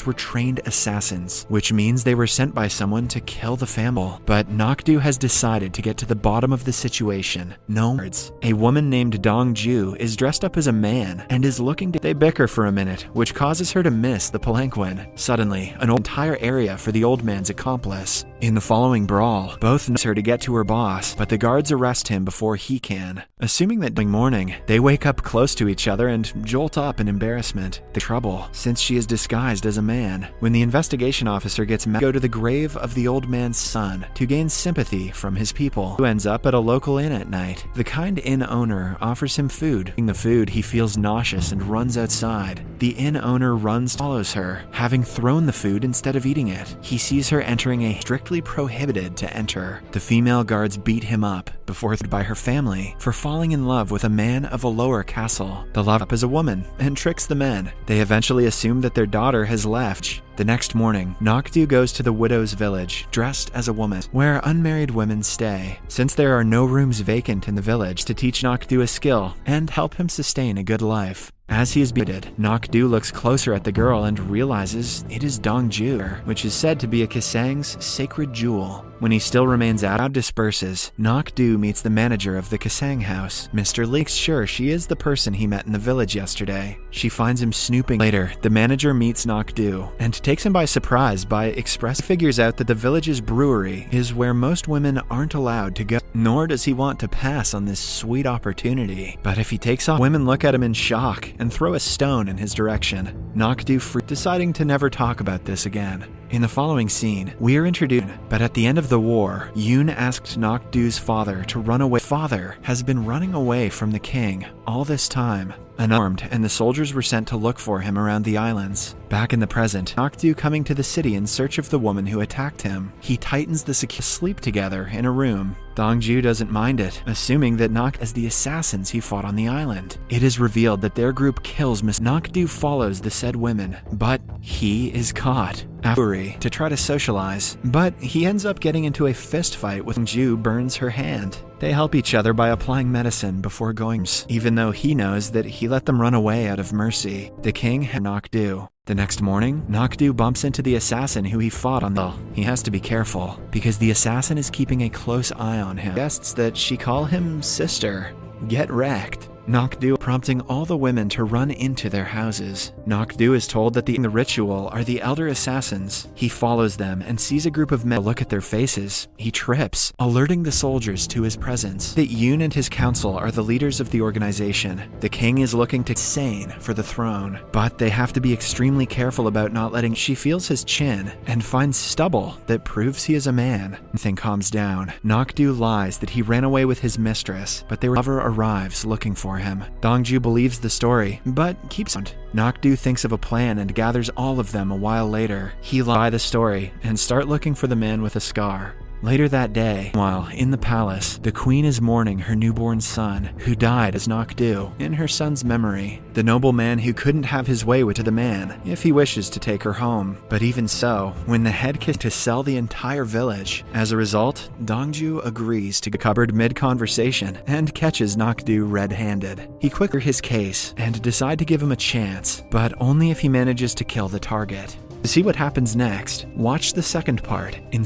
were trained assassins, which means they were sent by someone to kill the family. But Nokdu has decided to get to the bottom of the situation. No words. A woman named Dongju is dressed up as a man and is looking to— They bicker for a minute, which causes her to miss the palanquin. Suddenly, an entire area for the old man's accomplice. In the following brawl, both knows her to get to her boss, but the guards arrest him before he can. Assuming that during morning, they wake up close to each other and jolt up in embarrassment. The trouble, since she is disguised as a man. When the investigation officer gets mad, go to the grave of the old man's son to gain sympathy from his people, who ends up at a local inn at night. The kind inn owner offers him food. Eating the food, he feels nauseous and runs outside. The inn owner follows her, having thrown the food instead of eating it. He sees her entering a strictly prohibited to enter. The female guards beat him up before by her family for falling in love with a man of a lower castle. The love up is a woman and tricks the men. They eventually assume that their daughter has left. The next morning, Nokdu goes to the widow's village, dressed as a woman, where unmarried women stay, since there are no rooms vacant in the village to teach Nokdu a skill and help him sustain a good life. As he is beaten, Nokdu looks closer at the girl and realizes it is Dongju, which is said to be a Kasang's sacred jewel. When he still remains out, the crowd disperses. Nokdu meets the manager of the Kasang house. Mr. Leek's sure she is the person he met in the village yesterday. She finds him snooping. Later, the manager meets Nokdu and takes him by surprise by figures out that the village's brewery is where most women aren't allowed to go. Nor does he want to pass on this sweet opportunity. But if he takes off, women look at him in shock and throw a stone in his direction. Nokdu deciding to never talk about this again. In the following scene, we are introduced, but at the end of the war, Yoon asked Nokdu's father to run away. Father has been running away from the king all this time, unarmed, and the soldiers were sent to look for him around the islands. Back in the present, Nokdu coming to the city in search of the woman who attacked him. He tightens the sleep together in a room. Dongju doesn't mind it, assuming that Nokdu as the assassins he fought on the island. It is revealed that their group kills Miss Nokdu follows the said women, but he is caught. To try to socialize, but he ends up getting into a fist fight with Dongju burns her hand. They help each other by applying medicine before going, even though he knows that he let them run away out of mercy. The king had Nokdu. The next morning, Nokdu bumps into the assassin who he fought on the... He has to be careful, because the assassin is keeping a close eye on him. Suggests that she call him sister. Get wrecked. Nokdu prompting all the women to run into their houses. Nokdu is told that the ritual are the elder assassins. He follows them and sees a group of men look at their faces. He trips, alerting the soldiers to his presence. That Yoon and his council are the leaders of the organization. The king is looking to Sane for the throne, but they have to be extremely careful about not letting. She feels his chin and finds stubble that proves he is a man. Everything calms down. Nokdu lies that he ran away with his mistress, but their lover arrives looking for him. Dongju believes the story, but keeps on. Nokdu thinks of a plan and gathers all of them a while later. He lie the story and start looking for the man with a scar. Later that day, while in the palace, the queen is mourning her newborn son, who died as Nokdu, in her son's memory. The nobleman who couldn't have his way with the man, if he wishes to take her home. But even so, when the head kissed to sell the entire village. As a result, Dongju agrees to cupboard mid-conversation and catches Nokdu red-handed. He quicker his case and decide to give him a chance, but only if he manages to kill the target. To see what happens next, watch the second part in